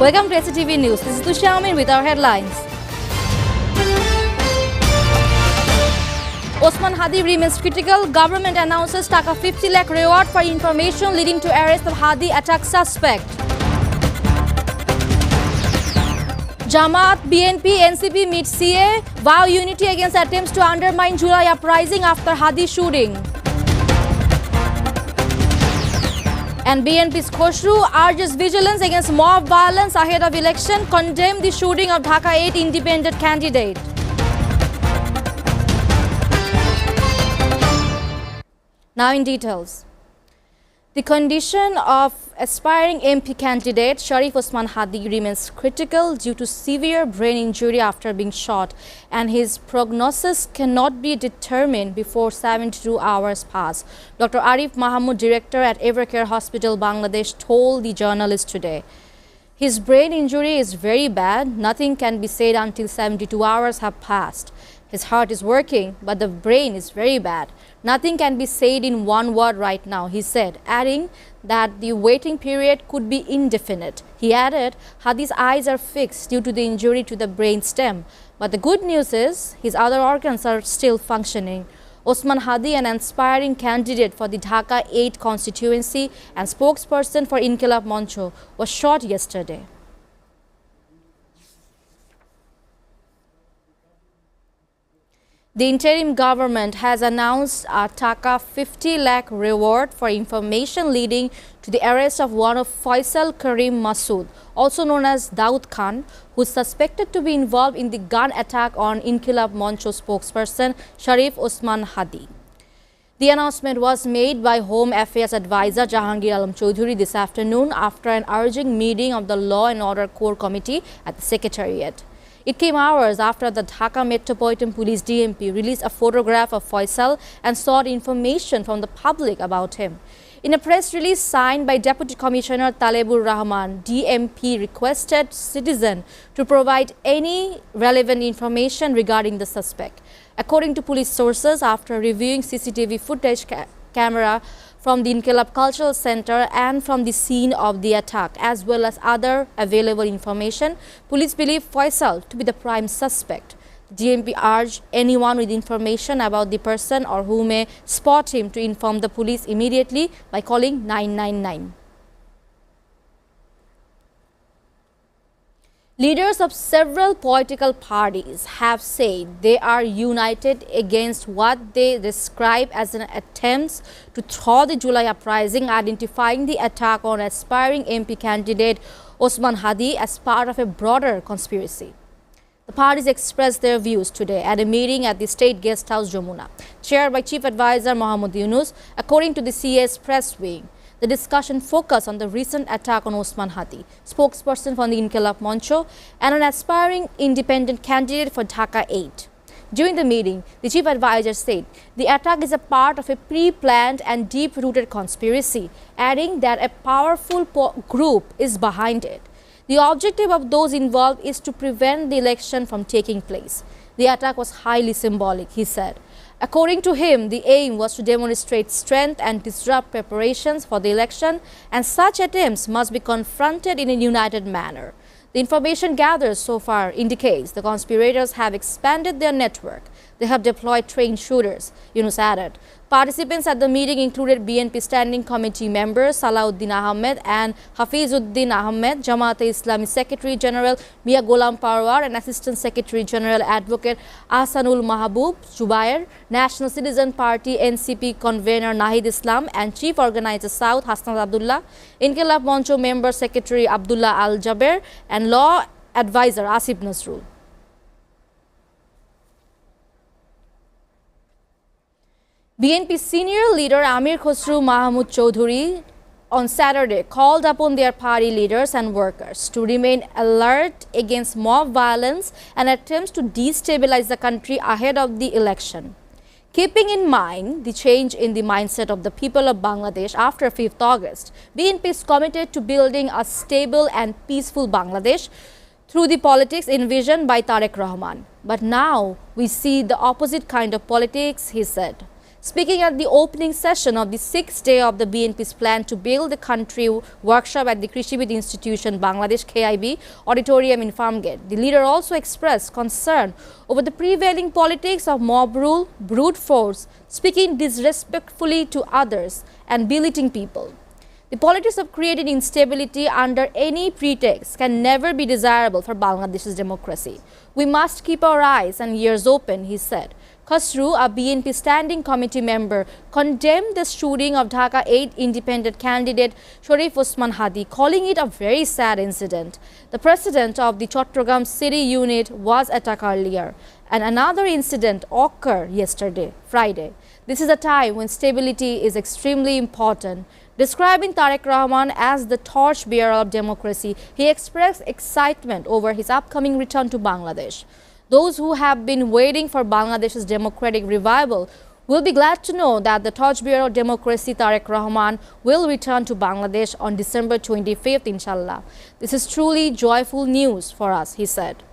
Welcome to SATV News. This is Tushamin with our headlines. Osman Hadi remains critical. Government announces Taka 50 lakh reward for information leading to arrest of Hadi attack suspect. Jamaat, BNP, NCP meet CA, vow unity against attempts to undermine July uprising after Hadi shooting. And BNP's Khoshru urges vigilance against mob violence ahead of election, condemned the shooting of Dhaka 8 independent candidate. Now in details. The condition of aspiring MP candidate Sharif Osman Hadi remains critical due to severe brain injury after being shot, and his prognosis cannot be determined before 72 hours pass. Dr. Arif Mahamud, director at Evercare Hospital, Bangladesh, told the journalist today. His brain injury is very bad. Nothing can be said until 72 hours have passed. His heart is working, but the brain is very bad. Nothing can be said in one word right now, he said, adding that the waiting period could be indefinite. He added, Hadi's eyes are fixed due to the injury to the brain stem. But the good news is his other organs are still functioning. Osman Hadi, an aspiring candidate for the Dhaka 8 constituency and spokesperson for Inkilab Moncho, was shot yesterday. The interim government has announced a Taka 50 lakh reward for information leading to the arrest of one of Faisal Karim Masood, also known as Daud Khan, who is suspected to be involved in the gun attack on Inkilab Moncho spokesperson Sharif Osman Hadi. The announcement was made by Home Affairs Advisor Jahangir Alam Choudhury this afternoon after an urgent meeting of the Law and Order Core Committee at the Secretariat. It came hours after the Dhaka Metropolitan Police DMP released a photograph of Faisal and sought information from the public about him. In a press release signed by Deputy Commissioner Talebur Rahman, DMP requested citizens to provide any relevant information regarding the suspect. According to police sources, after reviewing CCTV footage camera from the Inkilab Cultural Center and from the scene of the attack, as well as other available information, police believe Faisal to be the prime suspect. The DMP urged anyone with information about the person or who may spot him to inform the police immediately by calling 999. Leaders of several political parties have said they are united against what they describe as an attempt to thwart the July uprising, identifying the attack on aspiring MP candidate Osman Hadi as part of a broader conspiracy. The parties expressed their views today at a meeting at the State Guest House, Jamuna, chaired by Chief Advisor Mohammad Yunus, according to the CA's press wing. The discussion focused on the recent attack on Osman Hadi, spokesperson for the Inkilab Moncho, and an aspiring independent candidate for Dhaka 8. During the meeting, the chief advisor said the attack is a part of a pre-planned and deep-rooted conspiracy, adding that a powerful group is behind it. The objective of those involved is to prevent the election from taking place. The attack was highly symbolic, he said. According to him, the aim was to demonstrate strength and disrupt preparations for the election, and such attempts must be confronted in a united manner. The information gathered so far indicates the conspirators have expanded their network. They have deployed trained shooters, Yunus added. Participants at the meeting included BNP Standing Committee members Salauddin Ahmed and Hafizuddin Ahmed, Jamaat-e Islami Secretary General Mia Gholam Parwar and Assistant Secretary General Advocate Ahsanul Mahabub Jubair, National Citizen Party NCP Convener Nahid Islam and Chief Organizer South Hassan Abdullah, Inkilab Moncho Member Secretary Abdullah Al Jaber and Law Advisor Asif Nasrul. BNP senior leader Amir Khosru Mahmud Choudhury on Saturday called upon their party leaders and workers to remain alert against mob violence and attempts to destabilize the country ahead of the election. Keeping in mind the change in the mindset of the people of Bangladesh after 5th August, BNP is committed to building a stable and peaceful Bangladesh through the politics envisioned by Tariq Rahman. But now we see the opposite kind of politics, he said. Speaking at the opening session of the 6th day of the BNP's plan to build the country workshop at the Krishibid Institution, Bangladesh KIB Auditorium in Farmgate, the leader also expressed concern over the prevailing politics of mob rule, brute force, speaking disrespectfully to others and belittling people. The politics of creating instability under any pretext can never be desirable for Bangladesh's democracy. We must keep our eyes and ears open, he said. Khosru, a BNP standing committee member, condemned the shooting of Dhaka 8 independent candidate Sharif Osman Hadi, calling it a very sad incident. The president of the Chattogram city unit was attacked earlier, and another incident occurred yesterday, Friday. This is a time when stability is extremely important. Describing Tariq Rahman as the torchbearer of democracy, he expressed excitement over his upcoming return to Bangladesh. Those who have been waiting for Bangladesh's democratic revival will be glad to know that the torchbearer of democracy, Tariq Rahman, will return to Bangladesh on December 25th, inshallah. This is truly joyful news for us, he said.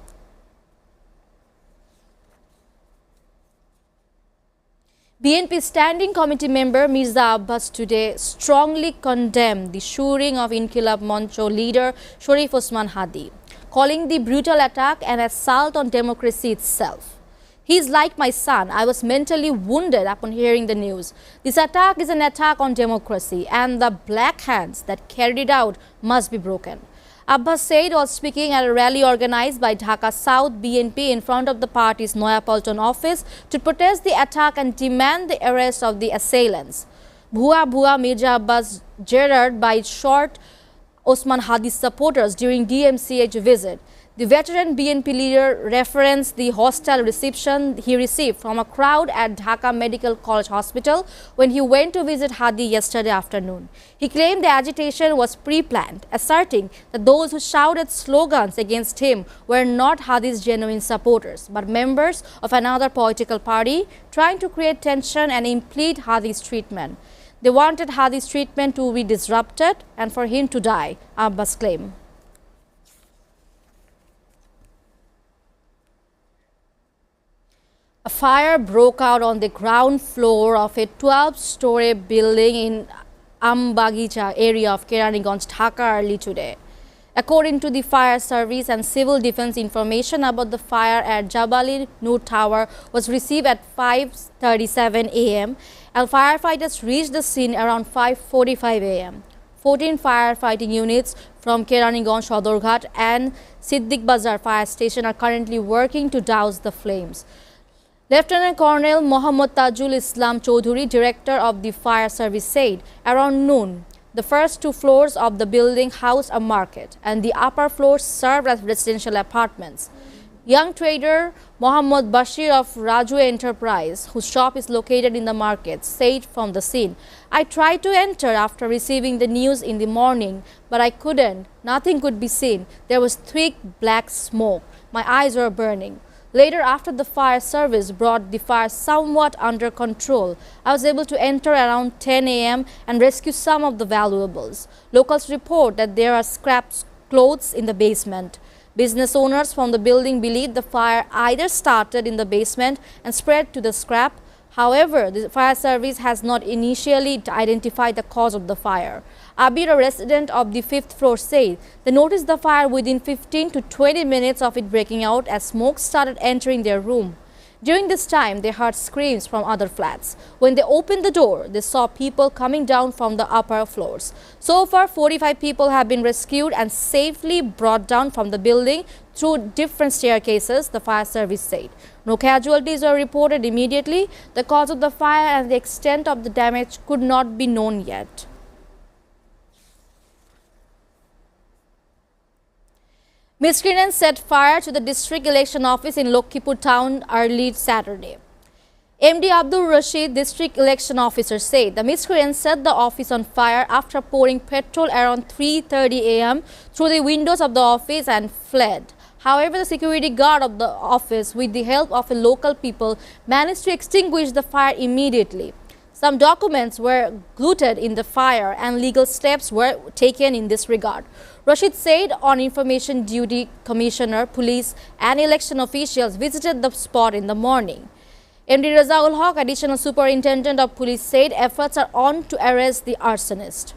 BNP Standing Committee member Mirza Abbas today strongly condemned the shooting of Inqilab Moncho leader Sharif Osman Hadi, calling the brutal attack an assault on democracy itself. He is like my son. I was mentally wounded upon hearing the news. This attack is an attack on democracy, and the black hands that carried it out must be broken. Abbas said while speaking at a rally organized by Dhaka South BNP in front of the party's Noya Palton office to protest the attack and demand the arrest of the assailants. Bhua Mirza Abbas jeered by short Osman Hadi's supporters during DMCH visit. The veteran BNP leader referenced the hostile reception he received from a crowd at Dhaka Medical College Hospital when he went to visit Hadi yesterday afternoon. He claimed the agitation was pre-planned, asserting that those who shouted slogans against him were not Hadi's genuine supporters, but members of another political party trying to create tension and impede Hadi's treatment. They wanted Hadi's treatment to be disrupted and for him to die, Abbas claimed. A fire broke out on the ground floor of a 12-story building in Ambagicha area of Keraniganj, Dhaka early today. According to the fire service and civil defense, information about the fire at Jabali Noor Tower was received at 5:37 a.m. and firefighters reached the scene around 5:45 a.m. 14 firefighting units from Keraniganj Sodorghat and Siddiq Bazar fire station are currently working to douse the flames. Lieutenant Colonel Mohammad Tajul Islam Chaudhuri, director of the fire service, said around noon, the first two floors of the building housed a market and the upper floors served as residential apartments. Young trader Mohammad Bashir of Raju Enterprise, whose shop is located in the market, said from the scene, I tried to enter after receiving the news in the morning, but I couldn't. Nothing could be seen. There was thick black smoke. My eyes were burning. Later, after the fire service brought the fire somewhat under control, I was able to enter around 10 a.m. and rescue some of the valuables. Locals report that there are scrapped clothes in the basement. Business owners from the building believe the fire either started in the basement and spread to the scrap. However, the fire service has not initially identified the cause of the fire. Abir, a resident of the 5th floor, said they noticed the fire within 15 to 20 minutes of it breaking out as smoke started entering their room. During this time, they heard screams from other flats. When they opened the door, they saw people coming down from the upper floors. So far, 45 people have been rescued and safely brought down from the building through different staircases, the fire service said. No casualties were reported immediately. The cause of the fire and the extent of the damage could not be known yet. Miscreants set fire to the district election office in Lokhipur town early Saturday. MD Abdul Rashid, district election officer, said the miscreants set the office on fire after pouring petrol around 3:30 a.m. through the windows of the office and fled. However, the security guard of the office, with the help of a local people, managed to extinguish the fire immediately. Some documents were glued in the fire and legal steps were taken in this regard. Rashid said on information duty, commissioner, police and election officials visited the spot in the morning. MD Razaul Haq, Additional Superintendent of Police, said efforts are on to arrest the arsonist.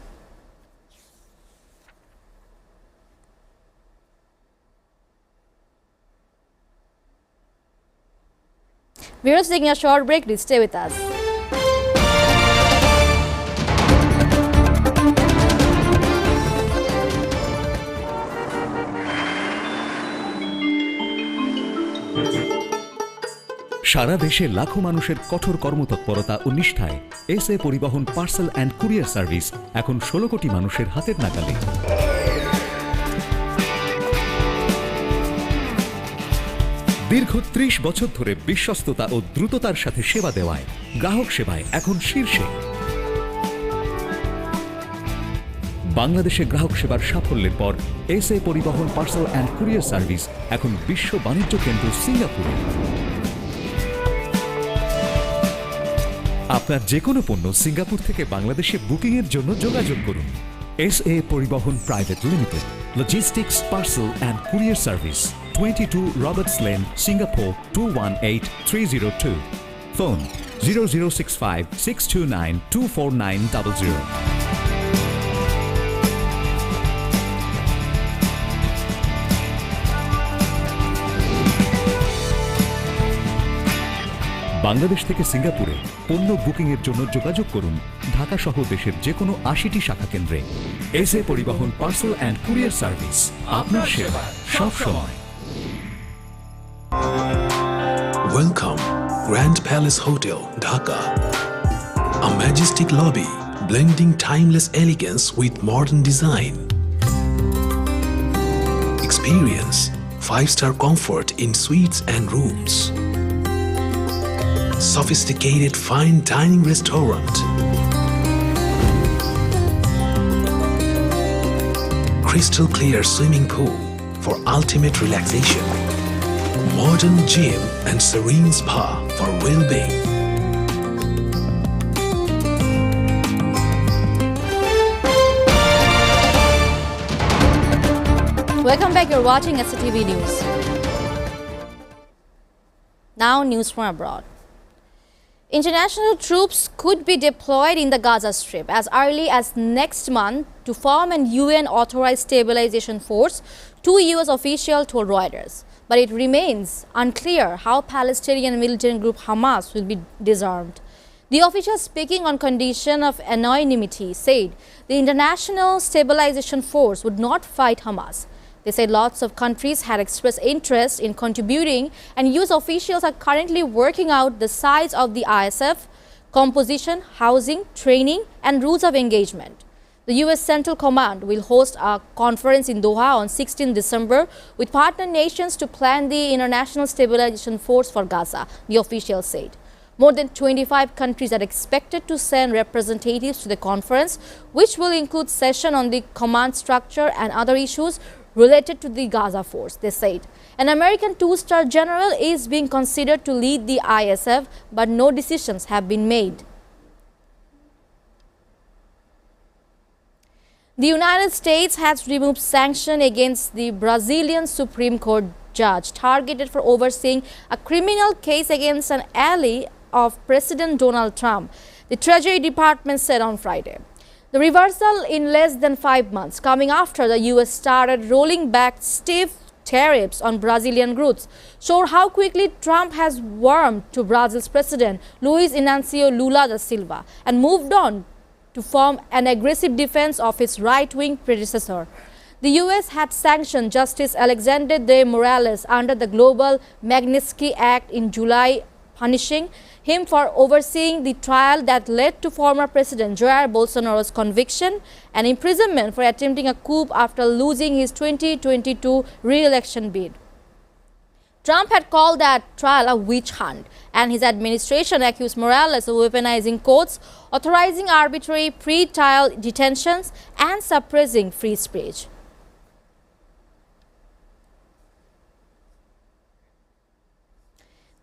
We are taking a short break. Please stay with us. সারা দেশে লাখো মানুষের কঠোর কর্মতৎপরতা ও নিষ্ঠায় SA পরিবহন parcel and courier service এখন 16 কোটি মানুষের হাতের নাগালে। দীর্ঘ 30 বছর ধরে বিশ্বস্ততা ও দ্রুততার সাথে সেবা দেওয়ায় গ্রাহক সেবায় এখন শীর্ষে। বাংলাদেশে গ্রাহক সেবার সাফল্যের পর এসএ পরিবহন পার্সেল অ্যান্ড কুরিয়ার সার্ভিস এখন বিশ্ব বাণিজ্য কেন্দ্র সিঙ্গাপুরে। আপনার যে কোনো পণ্য সিঙ্গাপুর থেকে বাংলাদেশে বুকিংয়ের জন্য যোগাযোগ করুন। এসএ পরিবহন private limited, logistics parcel and courier service, 22 Roberts lane, Singapore 218302। Phone 0065 629 24900। Bangladesh থেকে সিঙ্গাপুরে পণ্য বুকিংয়ের জন্য যোগাযোগ করুন ঢাকা সহ দেশের যে কোনো 80টি শাখা কেন্দ্রে। এসএ পরিবহন পার্সেল অ্যান্ড কুরিয়ার সার্ভিস, আপনার সেবা সব সময়। Welcome, Grand Palace Hotel, Dhaka. A majestic lobby blending timeless elegance with modern design. Experience 5-star comfort in suites and rooms. Sophisticated fine dining restaurant. Crystal clear swimming pool for ultimate relaxation. Modern gym and serene spa for well-being. Welcome back. You're watching SATV News. Now, news from abroad. International troops could be deployed in the Gaza Strip as early as next month to form an UN-authorized stabilization force, two US officials told Reuters. But it remains unclear how Palestinian militant group Hamas will be disarmed. The official, speaking on condition of anonymity, said the International Stabilization Force would not fight Hamas. They said lots of countries had expressed interest in contributing, and US officials are currently working out the size of the ISF, composition, housing, training, and rules of engagement. The US Central Command will host a conference in Doha on 16 December with partner nations to plan the International Stabilization Force for Gaza, the official said. More than 25 countries are expected to send representatives to the conference, which will include session on the command structure and other issues related to the Gaza force, they said. An American two-star general is being considered to lead the ISF, but no decisions have been made. The United States has removed sanctions against the Brazilian Supreme Court judge targeted for overseeing a criminal case against an ally of President Donald Trump, the Treasury Department said on Friday. The reversal in less than 5 months, coming after the US started rolling back stiff tariffs on Brazilian goods, showed how quickly Trump has warmed to Brazil's president Luiz Inácio Lula da Silva and moved on to form an aggressive defense of his right-wing predecessor. The US had sanctioned Justice Alexandre de Moraes under the Global Magnitsky Act in July, punishing him for overseeing the trial that led to former President Jair Bolsonaro's conviction and imprisonment for attempting a coup after losing his 2022 re-election bid. Trump had called that trial a witch hunt, and his administration accused Morales of weaponizing courts, authorizing arbitrary pre-trial detentions, and suppressing free speech.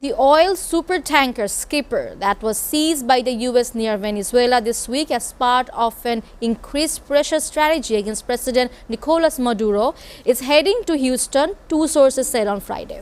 The oil supertanker Skipper that was seized by the US near Venezuela this week as part of an increased pressure strategy against President Nicolas Maduro is heading to Houston, two sources said on Friday.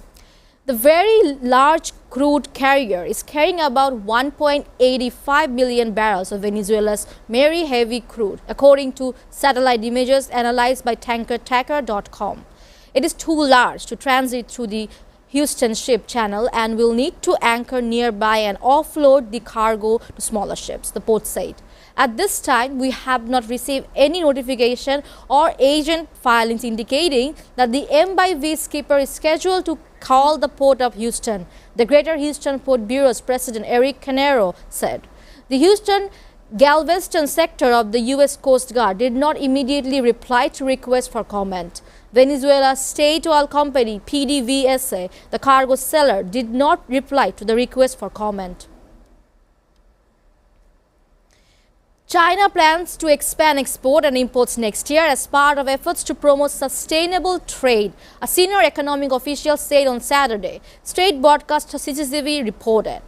The very large crude carrier is carrying about 1.85 million barrels of Venezuela's Mary heavy crude, according to satellite images analyzed by tankertracker.com. It is too large to transit through the Houston ship channel and will need to anchor nearby and offload the cargo to smaller ships, the port said. At this time, we have not received any notification or agent filings indicating that the M/V skipper is scheduled to call the Port of Houston, the Greater Houston Port Bureau's President Eric Canero said. The Houston Galveston sector of the U.S. Coast Guard did not immediately reply to requests for comment. Venezuela's state oil company PDVSA, the cargo seller, did not reply to the request for comment. China plans to expand export and imports next year as part of efforts to promote sustainable trade, a senior economic official said on Saturday, state broadcaster SATV reported.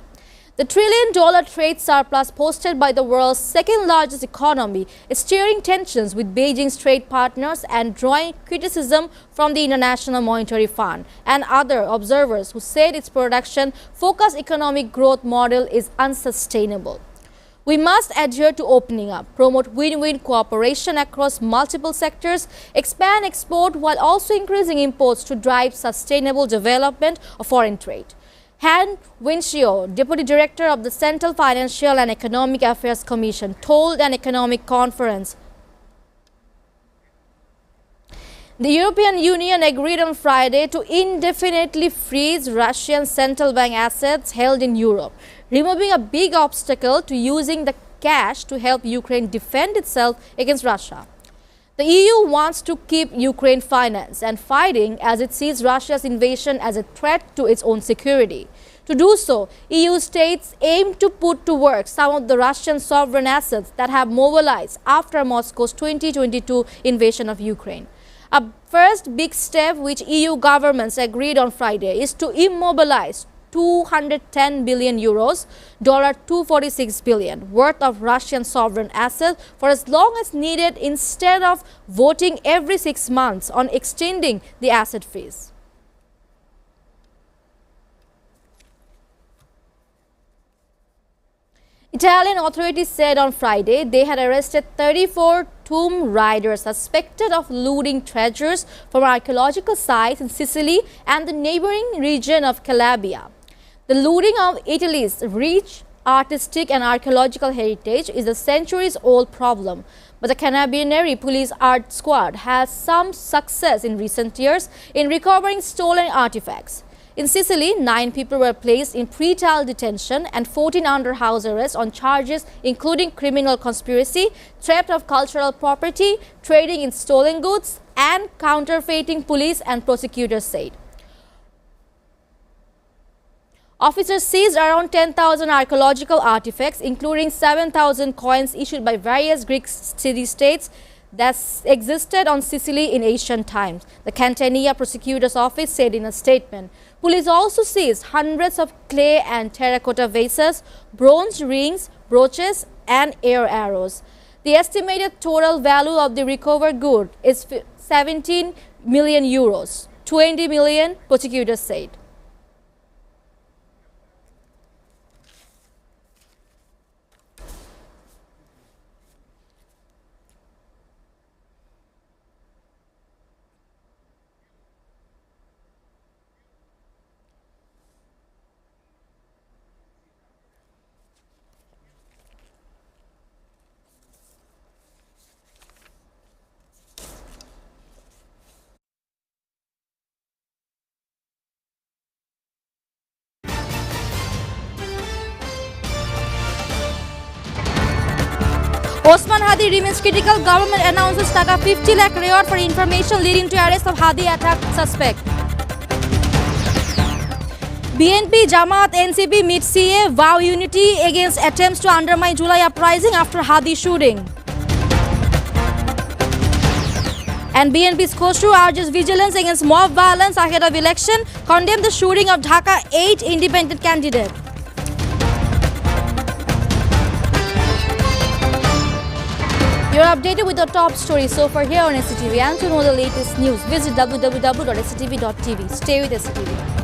The trillion-dollar trade surplus posted by the world's second-largest economy is stirring tensions with Beijing's trade partners and drawing criticism from the International Monetary Fund and other observers who said its production-focused economic growth model is unsustainable. We must adhere to opening up, promote win-win cooperation across multiple sectors, expand export while also increasing imports to drive sustainable development of foreign trade. Han Wenxiu, Deputy Director of the Central Financial and Economic Affairs Commission, told an economic conference. The European Union agreed on Friday to indefinitely freeze Russian central bank assets held in Europe, removing a big obstacle to using the cash to help Ukraine defend itself against Russia. The EU wants to keep Ukraine financed and fighting as it sees Russia's invasion as a threat to its own security. To do so, EU states aim to put to work some of the Russian sovereign assets that have mobilized after Moscow's 2022 invasion of Ukraine. A first big step which EU governments agreed on Friday is to immobilize 210 billion euros, $246 billion worth of Russian sovereign assets for as long as needed instead of voting every 6 months on extending the asset freeze. Italian authorities said on Friday they had arrested 34 tomb raiders suspected of looting treasures from archaeological sites in Sicily and the neighboring region of Calabria. The looting of Italy's rich artistic and archaeological heritage is a centuries-old problem, but the Carabinieri Police Art Squad has some success in recent years in recovering stolen artifacts. In Sicily, 9 people were placed in pretrial detention and 14 under house arrest on charges including criminal conspiracy, theft of cultural property, trading in stolen goods, and counterfeiting, police and prosecutors said. Officers seized around 10,000 archaeological artifacts, including 7,000 coins issued by various Greek city-states that existed on Sicily in ancient times, the Catania prosecutor's office said in a statement. Police also seized hundreds of clay and terracotta vases, bronze rings, brooches, and air arrows. The estimated total value of the recovered good is 17 million euros, 20 million, prosecutors said. Osman Hadi remains critical. Government announces Taka 50 lakh reward for information leading to arrest of Hadi attack suspect. BNP, Jamaat, NCP meet CA, vow unity against attempts to undermine July uprising after Hadi shooting. And BNP's Khosrow urges vigilance against mob violence ahead of election, condemned the shooting of Dhaka 8 independent candidates. You're updated with the top stories so far here on SATV, and to know the latest news, visit www.satv.tv. Stay with SATV.